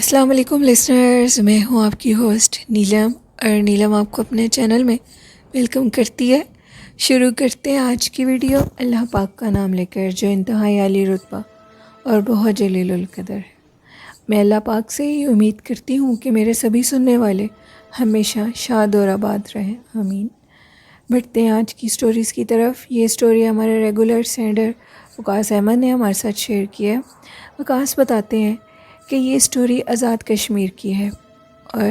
السلام علیکم لسنرز، میں ہوں آپ کی ہوسٹ نیلم، اور نیلم آپ کو اپنے چینل میں ویلکم کرتی ہے۔ شروع کرتے ہیں آج کی ویڈیو اللہ پاک کا نام لے کر، جو انتہائی عالی رتبہ اور بہت جلیل القدر ہے۔ میں اللہ پاک سے یہ امید کرتی ہوں کہ میرے سبھی سننے والے ہمیشہ شاد اور آباد رہیں، آمین۔ بڑھتے ہیں آج کی سٹوریز کی طرف۔ یہ سٹوری ہمارے ریگولر سینڈر وقاص احمد نے ہمارے ساتھ شیئر کی ہے۔ وقاص بتاتے ہیں کہ یہ سٹوری آزاد کشمیر کی ہے، اور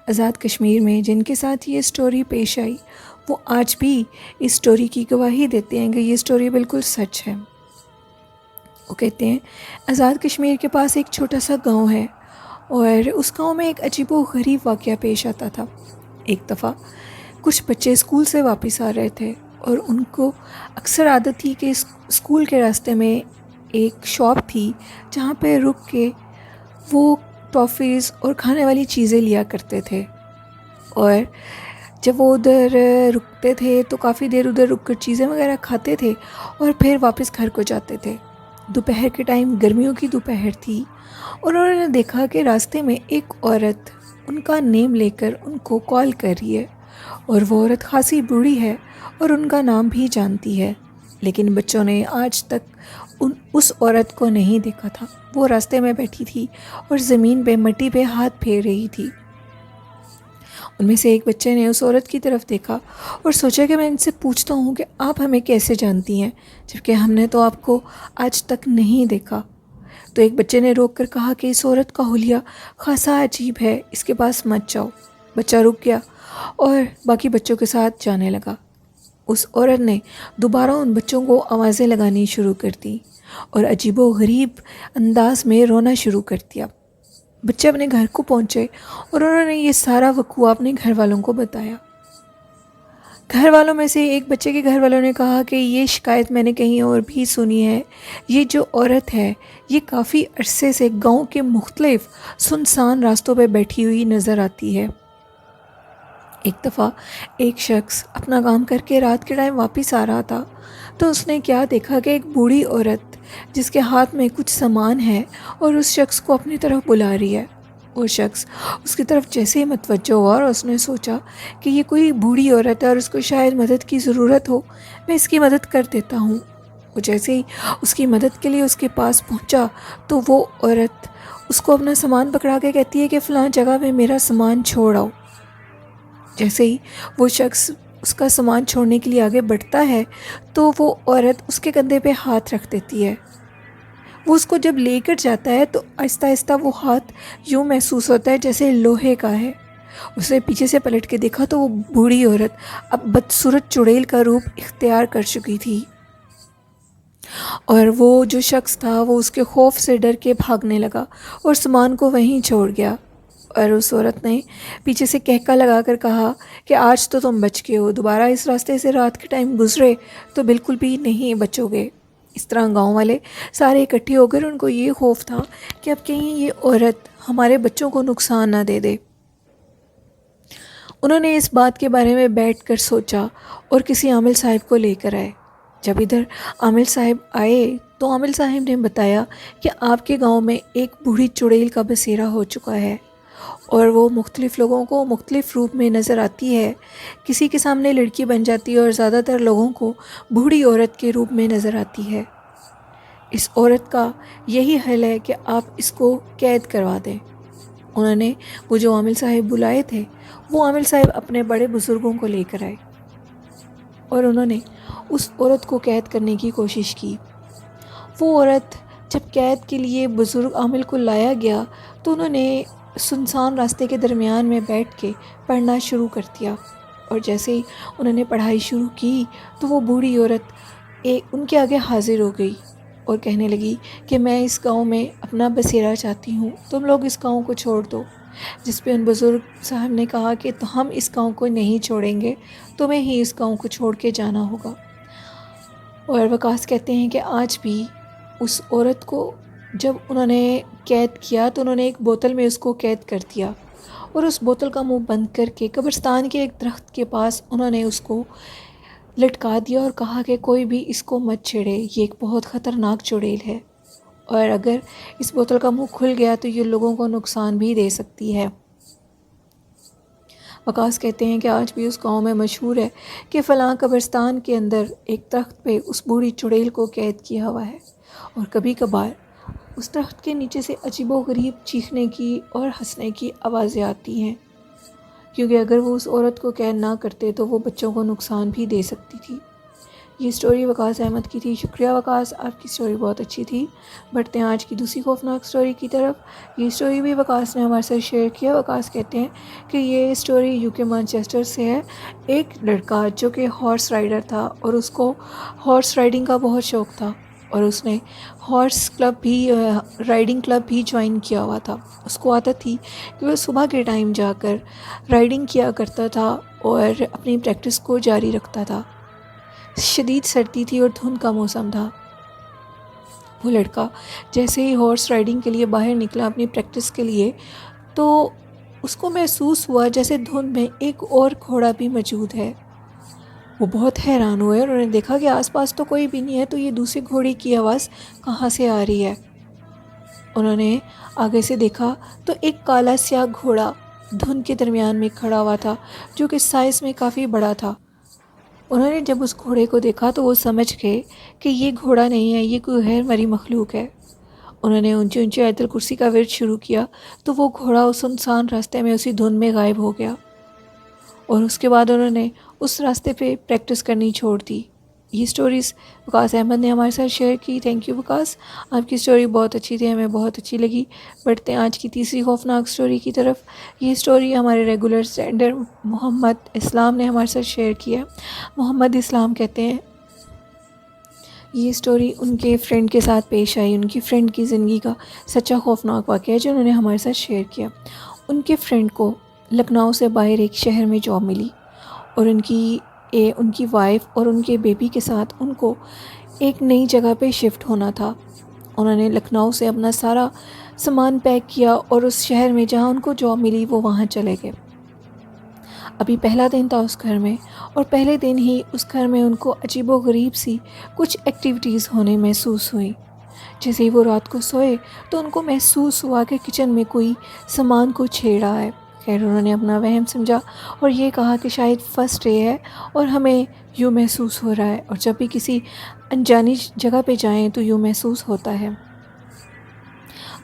آزاد کشمیر میں جن کے ساتھ یہ سٹوری پیش آئی وہ آج بھی اس سٹوری کی گواہی دیتے ہیں کہ یہ سٹوری بالکل سچ ہے۔ وہ کہتے ہیں آزاد کشمیر کے پاس ایک چھوٹا سا گاؤں ہے، اور اس گاؤں میں ایک عجیب و غریب واقعہ پیش آتا تھا۔ ایک دفعہ کچھ بچے اسکول سے واپس آ رہے تھے، اور ان کو اکثر عادت تھی کہ اسکول کے راستے میں ایک شاپ تھی جہاں پہ رک کے وہ ٹافیز اور کھانے والی چیزیں لیا کرتے تھے، اور جب وہ ادھر رکتے تھے تو کافی دیر ادھر رک کر چیزیں وغیرہ کھاتے تھے اور پھر واپس گھر کو جاتے تھے۔ دوپہر کے ٹائم، گرمیوں کی دوپہر تھی، اور انہوں نے دیکھا کہ راستے میں ایک عورت ان کا نیم لے کر ان کو کال کر رہی ہے، اور وہ عورت خاصی بوڑھی ہے اور ان کا نام بھی جانتی ہے، لیکن بچوں نے آج تک اس عورت کو نہیں دیکھا تھا۔ وہ راستے میں بیٹھی تھی اور زمین پہ مٹی پہ ہاتھ پھیر رہی تھی۔ ان میں سے ایک بچے نے اس عورت کی طرف دیکھا اور سوچا کہ میں ان سے پوچھتا ہوں کہ آپ ہمیں کیسے جانتی ہیں، جبکہ ہم نے تو آپ کو آج تک نہیں دیکھا۔ تو ایک بچے نے روک کر کہا کہ اس عورت کا حلیہ خاصا عجیب ہے، اس کے پاس مت جاؤ۔ بچہ رک گیا اور باقی بچوں کے ساتھ جانے لگا۔ اس عورت نے دوبارہ ان بچوں کو آوازیں لگانی شروع کر دی اور عجیب و غریب انداز میں رونا شروع کر دیا۔ بچے اپنے گھر کو پہنچے اور انہوں نے یہ سارا وقوع اپنے گھر والوں کو بتایا۔ گھر والوں میں سے ایک بچے کے گھر والوں نے کہا کہ یہ شکایت میں نے کہیں اور بھی سنی ہے، یہ جو عورت ہے یہ کافی عرصے سے گاؤں کے مختلف سنسان راستوں پہ بیٹھی ہوئی نظر آتی ہے۔ ایک دفعہ ایک شخص اپنا کام کر کے رات کے ٹائم واپس آ رہا تھا، تو اس نے کیا دیکھا کہ ایک بوڑھی عورت جس کے ہاتھ میں کچھ سامان ہے اور اس شخص کو اپنی طرف بلا رہی ہے۔ وہ شخص اس کی طرف جیسے ہی متوجہ ہوا اور اس نے سوچا کہ یہ کوئی بوڑھی عورت ہے اور اس کو شاید مدد کی ضرورت ہو، میں اس کی مدد کر دیتا ہوں۔ وہ جیسے ہی اس کی مدد کے لیے اس کے پاس پہنچا تو وہ عورت اس کو اپنا سامان پکڑا کے کہتی ہے کہ فلاں جگہ میں میرا سامان چھوڑ آؤ۔ جیسے ہی وہ شخص اس کا سامان چھوڑنے کے لیے آگے بڑھتا ہے تو وہ عورت اس کے کندھے پہ ہاتھ رکھ دیتی ہے۔ وہ اس کو جب لے کر جاتا ہے تو آہستہ آہستہ وہ ہاتھ یوں محسوس ہوتا ہے جیسے لوہے کا ہے۔ اس نے پیچھے سے پلٹ کے دیکھا تو وہ بوڑھی عورت اب بدصورت چڑیل کا روپ اختیار کر چکی تھی، اور وہ جو شخص تھا وہ اس کے خوف سے ڈر کے بھاگنے لگا اور سامان کو وہیں چھوڑ گیا۔ اور اس عورت نے پیچھے سے کہکا لگا کر کہا کہ آج تو تم بچ گئے ہو، دوبارہ اس راستے سے رات کے ٹائم گزرے تو بالکل بھی نہیں بچو گے۔ اس طرح گاؤں والے سارے اکٹھے ہو کر ان کو یہ خوف تھا کہ اب کہیں یہ عورت ہمارے بچوں کو نقصان نہ دے دے۔ انہوں نے اس بات کے بارے میں بیٹھ کر سوچا اور کسی عامل صاحب کو لے کر آئے۔ جب ادھر عامل صاحب آئے تو عامل صاحب نے بتایا کہ آپ کے گاؤں میں ایک بوڑھی چڑیل کا بسیرا ہو چکا ہے، اور وہ مختلف لوگوں کو مختلف روپ میں نظر آتی ہے۔ کسی کے سامنے لڑکی بن جاتی ہے اور زیادہ تر لوگوں کو بوڑھی عورت کے روپ میں نظر آتی ہے۔ اس عورت کا یہی حل ہے کہ آپ اس کو قید کروا دیں۔ انہوں نے وہ جو عامل صاحب بلائے تھے، وہ عامل صاحب اپنے بڑے بزرگوں کو لے کر آئے، اور انہوں نے اس عورت کو قید کرنے کی کوشش کی۔ وہ عورت جب قید کے لیے بزرگ عامل کو لایا گیا تو انہوں نے سنسان راستے کے درمیان میں بیٹھ کے پڑھنا شروع کر دیا، اور جیسے ہی انہوں نے پڑھائی شروع کی تو وہ بوڑھی عورت ان کے آگے حاضر ہو گئی اور کہنے لگی کہ میں اس گاؤں میں اپنا بسیرا چاہتی ہوں، تم لوگ اس گاؤں کو چھوڑ دو۔ جس پہ ان بزرگ صاحب نے کہا کہ تو ہم اس گاؤں کو نہیں چھوڑیں گے، تمہیں ہی اس گاؤں کو چھوڑ کے جانا ہوگا۔ اور وقاص کہتے ہیں کہ آج بھی اس عورت کو جب انہوں نے قید کیا تو انہوں نے ایک بوتل میں اس کو قید کر دیا، اور اس بوتل کا منہ بند کر کے قبرستان کے ایک درخت کے پاس انہوں نے اس کو لٹکا دیا اور کہا کہ کوئی بھی اس کو مت چھیڑے، یہ ایک بہت خطرناک چڑیل ہے۔ اور اگر اس بوتل کا منہ کھل گیا تو یہ لوگوں کو نقصان بھی دے سکتی ہے۔ وقاص کہتے ہیں کہ آج بھی اس گاؤں میں مشہور ہے کہ فلاں قبرستان کے اندر ایک درخت پہ اس بوڑھی چڑیل کو قید کیا ہوا ہے، اور کبھی کبھار اس درخت کے نیچے سے عجیب و غریب چیخنے کی اور ہنسنے کی آوازیں آتی ہیں، کیونکہ اگر وہ اس عورت کو قید نہ کرتے تو وہ بچوں کو نقصان بھی دے سکتی تھی۔ یہ سٹوری وقاص احمد کی تھی۔ شکریہ وقاص، آپ کی سٹوری بہت اچھی تھی۔ بڑھتے ہیں آج کی دوسری خوفناک سٹوری کی طرف۔ یہ سٹوری بھی وقاص نے ہمارے ساتھ شیئر کیا۔ وقاص کہتے ہیں کہ یہ سٹوری UK مانچسٹر سے ہے۔ ایک لڑکا جو کہ ہارس رائڈر تھا اور اس کو ہارس رائڈنگ کا بہت شوق تھا، اور اس نے رائڈنگ کلب بھی جوائن کیا ہوا تھا۔ اس کو عادت تھی کہ وہ صبح کے ٹائم جا کر رائڈنگ کیا کرتا تھا اور اپنی پریکٹس کو جاری رکھتا تھا۔ شدید سردی تھی اور دھند کا موسم تھا۔ وہ لڑکا جیسے ہی ہارس رائڈنگ کے لیے باہر نکلا اپنی پریکٹس کے لیے، تو اس کو محسوس ہوا جیسے دھند میں ایک اور گھوڑا بھی موجود ہے۔ وہ بہت حیران ہوئے اور انہوں نے دیکھا کہ آس پاس تو کوئی بھی نہیں ہے، تو یہ دوسرے گھوڑے کی آواز کہاں سے آ رہی ہے۔ انہوں نے آگے سے دیکھا تو ایک کالا سیاہ گھوڑا دھند کے درمیان میں کھڑا ہوا تھا، جو کہ سائز میں کافی بڑا تھا۔ انہوں نے جب اس گھوڑے کو دیکھا تو وہ سمجھ گئے کہ یہ گھوڑا نہیں ہے، یہ کوئی غیر مری مخلوق ہے۔ انہوں نے اونچی اونچی آیت الکرسی کا ورد شروع کیا تو وہ گھوڑا اس سنسان راستے میں اسی دھند میں غائب ہو گیا، اور اس کے بعد انہوں نے اس راستے پہ پریکٹس کرنی چھوڑ دی۔ یہ سٹوریز وقاص احمد نے ہمارے ساتھ شیئر کی۔ تھینک یو وقاص، آپ کی سٹوری بہت اچھی تھی، ہمیں بہت اچھی لگی۔ بڑھتے ہیں آج کی تیسری خوفناک سٹوری کی طرف۔ یہ سٹوری ہمارے ریگولر سینڈر محمد اسلام نے ہمارے ساتھ شیئر کیا۔ محمد اسلام کہتے ہیں یہ سٹوری ان کے فرینڈ کے ساتھ پیش آئی، ان کی فرینڈ کی زندگی کا سچا خوفناک واقعہ ہے جو انہوں نے ہمارے ساتھ شیئر کیا۔ ان کے فرینڈ کو لکھنؤ سے باہر ایک شہر میں جاب ملی، اور ان کی وائف اور ان کے بیبی کے ساتھ ان کو ایک نئی جگہ پہ شفٹ ہونا تھا۔ انہوں نے لکھنؤ سے اپنا سارا سامان پیک کیا اور اس شہر میں جہاں ان کو جاب ملی وہ وہاں چلے گئے۔ ابھی پہلا دن تھا اس گھر میں، اور پہلے دن ہی اس گھر میں ان کو عجیب و غریب سی کچھ ایکٹیویٹیز ہونے محسوس ہوئیں۔ جیسے ہی وہ رات کو سوئے تو ان کو محسوس ہوا کہ کچن میں کوئی سامان کو چھیڑ رہا ہے۔ خیر انہوں نے اپنا وہم سمجھا اور یہ کہا کہ شاید فرسٹ ڈے ہے اور ہمیں یوں محسوس ہو رہا ہے، اور جب بھی کسی انجانی جگہ پہ جائیں تو یوں محسوس ہوتا ہے۔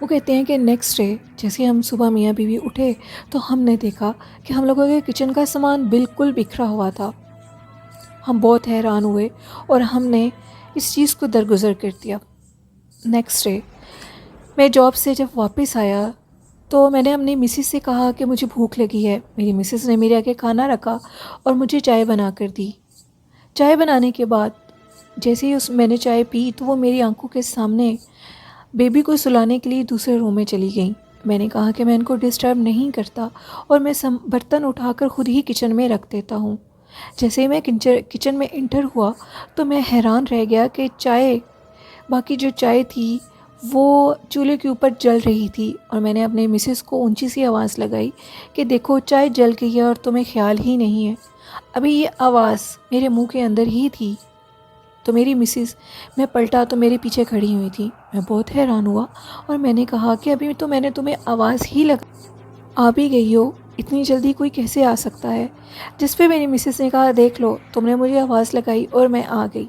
وہ کہتے ہیں کہ نیکسٹ ڈے جیسے ہم صبح میاں بیوی اٹھے تو ہم نے دیکھا کہ ہم لوگوں کے کچن کا سامان بالکل بکھرا ہوا تھا۔ ہم بہت حیران ہوئے اور ہم نے اس چیز کو درگزر کر دیا۔ نیکسٹ ڈے میں جاب سے جب واپس آیا تو میں نے اپنی مسز سے کہا کہ مجھے بھوک لگی ہے۔ میری مسز نے میرے آگے کھانا رکھا اور مجھے چائے بنا کر دی۔ چائے بنانے کے بعد جیسے ہی میں نے چائے پی تو وہ میری آنکھوں کے سامنے بیبی کو سلانے کے لیے دوسرے روم میں چلی گئیں۔ میں نے کہا کہ میں ان کو ڈسٹرب نہیں کرتا اور میں برتن اٹھا کر خود ہی کچن میں رکھ دیتا ہوں۔ جیسے ہی میں کچن میں انٹر ہوا تو میں حیران رہ گیا کہ باقی جو چائے تھی وہ چولہے کے اوپر جل رہی تھی، اور میں نے اپنے مسز کو اونچی سی آواز لگائی کہ دیکھو چائے جل گئی ہے اور تمہیں خیال ہی نہیں ہے۔ ابھی یہ آواز میرے منہ کے اندر ہی تھی تو میری مسز، میں پلٹا تو میرے پیچھے کھڑی ہوئی تھی۔ میں بہت حیران ہوا اور میں نے کہا کہ ابھی تو میں نے تمہیں آواز ہی آ بھی گئی ہو، اتنی جلدی کوئی کیسے آ سکتا ہے؟ جس پہ میری مسز نے کہا دیکھ لو تم نے مجھے آواز لگائی اور میں آ گئی۔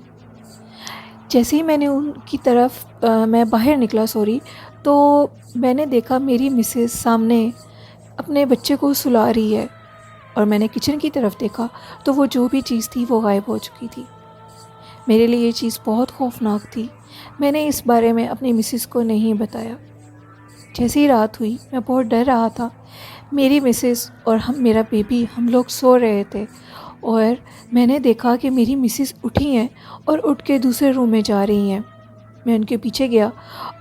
جیسے ہی میں نے ان کی طرف میں باہر نکلا تو میں نے دیکھا میری مسز سامنے اپنے بچے کو سلا رہی ہے، اور میں نے کچن کی طرف دیکھا تو وہ جو بھی چیز تھی وہ غائب ہو چکی تھی۔ میرے لیے یہ چیز بہت خوفناک تھی۔ میں نے اس بارے میں اپنی مسز کو نہیں بتایا۔ جیسے ہی رات ہوئی میں بہت ڈر رہا تھا۔ میری مسز اور میرا بیبی ہم لوگ سو رہے تھے، اور میں نے دیکھا کہ میری مسز اٹھی ہیں اور اٹھ کے دوسرے روم میں جا رہی ہیں۔ میں ان کے پیچھے گیا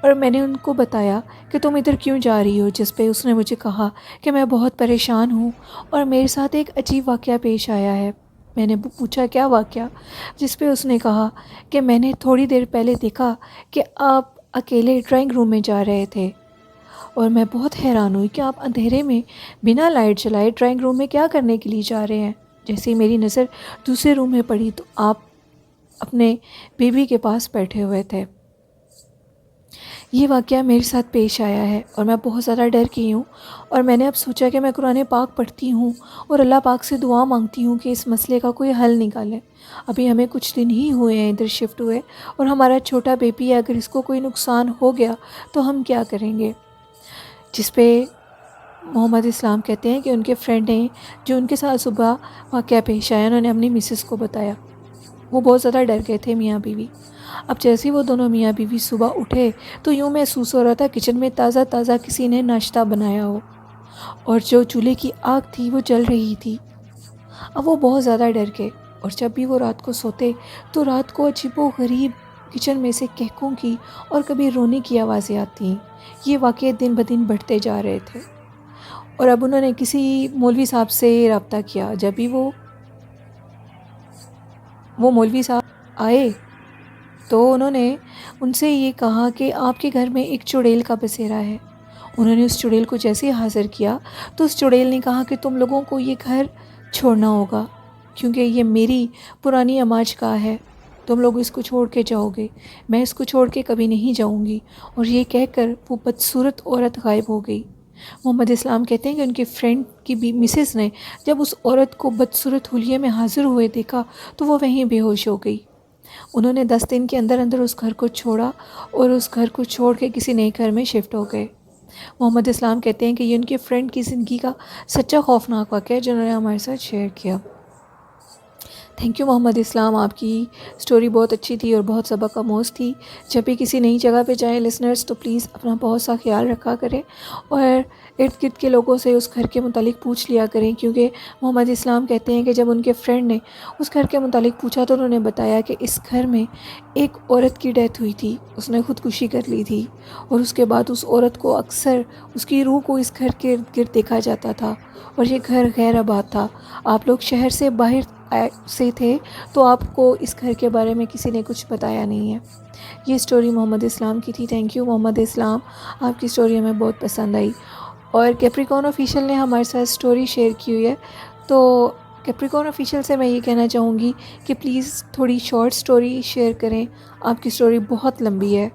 اور میں نے ان کو بتایا کہ تم ادھر کیوں جا رہی ہو، جس پہ اس نے مجھے کہا کہ میں بہت پریشان ہوں اور میرے ساتھ ایک عجیب واقعہ پیش آیا ہے۔ میں نے پوچھا کیا واقعہ، جس پہ اس نے کہا کہ میں نے تھوڑی دیر پہلے دیکھا کہ آپ اکیلے ڈرائنگ روم میں جا رہے تھے، اور میں بہت حیران ہوئی کہ آپ اندھیرے میں بنا لائٹ جلائے ڈرائنگ روم میں کیا کرنے کے لیے جا رہے ہیں۔ جیسے ہی میری نظر دوسرے روم میں پڑی تو آپ اپنے بیبی کے پاس بیٹھے ہوئے تھے۔ یہ واقعہ میرے ساتھ پیش آیا ہے اور میں بہت زیادہ ڈر گئی ہوں، اور میں نے اب سوچا کہ میں قرآن پاک پڑھتی ہوں اور اللہ پاک سے دعا مانگتی ہوں کہ اس مسئلے کا کوئی حل نکالے۔ ابھی ہمیں کچھ دن ہی ہوئے ہیں ادھر شفٹ ہوئے، اور ہمارا چھوٹا بیبی ہے، اگر اس کو کوئی نقصان ہو گیا تو ہم کیا کریں گے؟ جس پہ محمد اسلام کہتے ہیں کہ ان کے فرینڈ نے جو ان کے ساتھ صبح واقعہ پیش آیا، انہوں نے اپنی مسز کو بتایا۔ وہ بہت زیادہ ڈر گئے تھے میاں بیوی۔ اب جیسے وہ دونوں میاں بیوی صبح اٹھے تو یوں محسوس ہو رہا تھا کچن میں تازہ تازہ کسی نے ناشتہ بنایا ہو، اور جو چولہے کی آگ تھی وہ جل رہی تھی۔ اب وہ بہت زیادہ ڈر گئے، اور جب بھی وہ رات کو سوتے تو رات کو عجیب و غریب کچن میں سے کہکوں کی اور کبھی رونے کی آوازیں آتی۔ یہ واقعے دن بدن بڑھتے جا رہے تھے، اور اب انہوں نے کسی مولوی صاحب سے رابطہ کیا۔ جب بھی وہ مولوی صاحب آئے تو انہوں نے ان سے یہ کہا کہ آپ کے گھر میں ایک چڑیل کا بسیرا ہے۔ انہوں نے اس چڑیل کو جیسے حاضر کیا تو اس چڑیل نے کہا کہ تم لوگوں کو یہ گھر چھوڑنا ہوگا، کیونکہ یہ میری پرانی اماج کا ہے، تم لوگ اس کو چھوڑ کے جاؤ گے، میں اس کو چھوڑ کے کبھی نہیں جاؤں گی۔ اور یہ کہہ کر وہ بدصورت عورت غائب ہو گئی۔ محمد اسلام کہتے ہیں کہ ان کے فرینڈ کی مسز نے جب اس عورت کو بدصورت حلیے میں حاضر ہوئے دیکھا تو وہ وہیں بے ہوش ہو گئی۔ انہوں نے 10 دن کے اندر اندر اس گھر کو چھوڑا اور اس گھر کو چھوڑ کے کسی نئے گھر میں شفٹ ہو گئے۔ محمد اسلام کہتے ہیں کہ یہ ان کے فرینڈ کی زندگی کا سچا خوفناک واقعہ ہے جنہوں نے ہمارے ساتھ شیئر کیا۔ تھینک یو محمد اسلام، آپ کی سٹوری بہت اچھی تھی اور بہت سبق آموز تھی۔ جب بھی کسی نئی جگہ پہ جائیں لسنرز تو پلیز اپنا بہت سا خیال رکھا کریں، اور ارد گرد کے لوگوں سے اس گھر کے متعلق پوچھ لیا کریں، کیونکہ محمد اسلام کہتے ہیں کہ جب ان کے فرینڈ نے اس گھر کے متعلق پوچھا تو انہوں نے بتایا کہ اس گھر میں ایک عورت کی ڈیتھ ہوئی تھی، اس نے خودکشی کر لی تھی، اور اس کے بعد اس عورت کو اکثر اس کی روح کو اس گھر کے ارد گرد دیکھا جاتا تھا، اور یہ گھر غیر آباد تھا۔ آپ لوگ شہر سے باہر سے تھے تو آپ کو اس گھر کے بارے میں کسی نے کچھ بتایا نہیں ہے۔ یہ سٹوری محمد اسلام کی تھی۔ تھینک یو محمد اسلام، آپ کی سٹوری ہمیں بہت پسند آئی۔ اور کیپریکون آفیشیل نے ہمارے ساتھ سٹوری شیئر کی ہوئی ہے، تو کیپریکون آفیشیل سے میں یہ کہنا چاہوں گی کہ پلیز تھوڑی شارٹ سٹوری شیئر کریں۔ آپ کی سٹوری بہت لمبی ہے،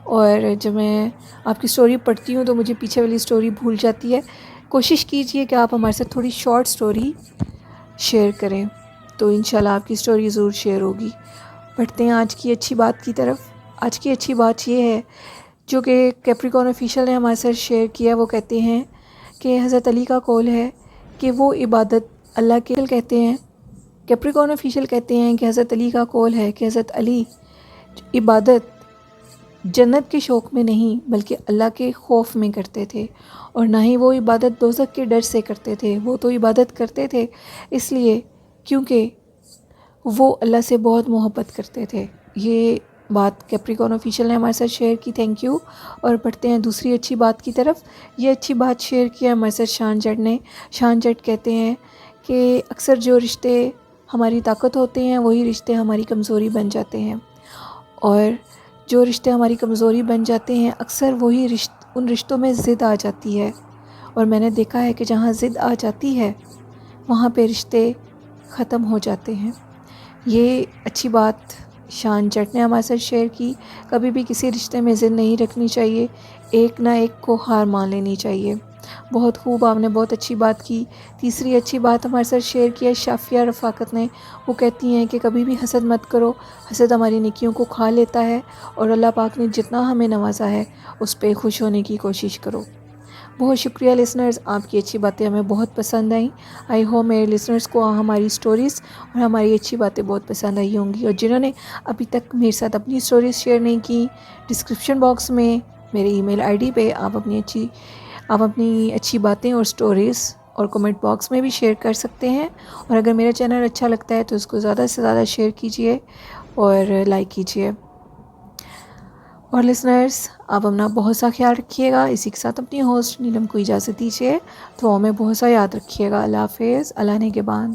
اور جب میں آپ کی سٹوری پڑھتی ہوں تو مجھے پیچھے والی سٹوری بھول جاتی ہے۔ کوشش کیجئے کہ آپ ہمارے ساتھ تھوڑی شارٹ سٹوری شیئر کریں، تو انشاءاللہ آپ کی سٹوری ضرور شیئر ہوگی۔ پڑھتے ہیں آج کی اچھی بات کی طرف۔ آج کی اچھی بات یہ ہے جو کہ کیپریکون آفیشیل نے ہمارے ساتھ شیئر کیا۔ وہ کہتے ہیں کہ حضرت علی کا قول ہے کہ وہ عبادت اللہ کے کہتے ہیں۔ کیپریکون آفیشیل کہتے ہیں کہ حضرت علی کا قول ہے کہ حضرت علی عبادت جنت کے شوق میں نہیں بلکہ اللہ کے خوف میں کرتے تھے، اور نہ ہی وہ عبادت دوزخ کے ڈر سے کرتے تھے۔ وہ تو عبادت کرتے تھے اس لیے کیونکہ وہ اللہ سے بہت محبت کرتے تھے۔ یہ بات کیپریکون آفیشیل نے ہمارے ساتھ شیئر کی۔ Thank you. اور پڑھتے ہیں دوسری اچھی بات کی طرف۔ یہ اچھی بات شیئر کیا ہمارے ساتھ شان جٹ نے۔ شان جٹ کہتے ہیں کہ اکثر جو رشتے ہماری طاقت ہوتے ہیں وہی رشتے ہماری کمزوری بن جاتے ہیں، اور جو رشتے ہماری کمزوری بن جاتے ہیں اکثر وہی ان رشتوں میں ضد آ جاتی ہے، اور میں نے دیکھا ہے کہ جہاں ضد آ جاتی ہے وہاں پہ رشتے ختم ہو جاتے ہیں۔ یہ اچھی بات شان جٹ نے ہمارے ساتھ شیئر کی۔ کبھی بھی کسی رشتے میں ضد نہیں رکھنی چاہیے، ایک نہ ایک کو ہار مان لینی چاہیے۔ بہت خوب، آپ نے بہت اچھی بات کی۔ تیسری اچھی بات ہمارے ساتھ شیئر کی ہے شافیہ رفاقت نے۔ وہ کہتی ہیں کہ کبھی بھی حسد مت کرو، حسد ہماری نیکیوں کو کھا لیتا ہے، اور اللہ پاک نے جتنا ہمیں نوازا ہے اس پہ خوش ہونے کی کوشش کرو۔ بہت شکریہ لسنرز، آپ کی اچھی باتیں ہمیں بہت پسند آئیں۔ آئی ہوپ میرے لسنرز کو ہماری سٹوریز اور ہماری اچھی باتیں بہت پسند آئی ہوں گی، اور جنہوں نے ابھی تک میرے ساتھ اپنی سٹوریز شیئر نہیں کی، ڈسکرپشن باکس میں میرے ای میل آئی ڈی پہ آپ اپنی اچھی باتیں اور سٹوریز اور کمنٹ باکس میں بھی شیئر کر سکتے ہیں۔ اور اگر میرا چینل اچھا لگتا ہے تو اس کو زیادہ سے زیادہ شیئر کیجئے اور لائک کیجئے۔ اور لسنرز، آپ اپنا بہت سا خیال رکھیے گا۔ اسی کے ساتھ اپنی ہوسٹ نیلم کو اجازت دیجیے، دعاؤں میں بہت سا یاد رکھیے گا۔ اللہ حافظ، اللہ نگہبان۔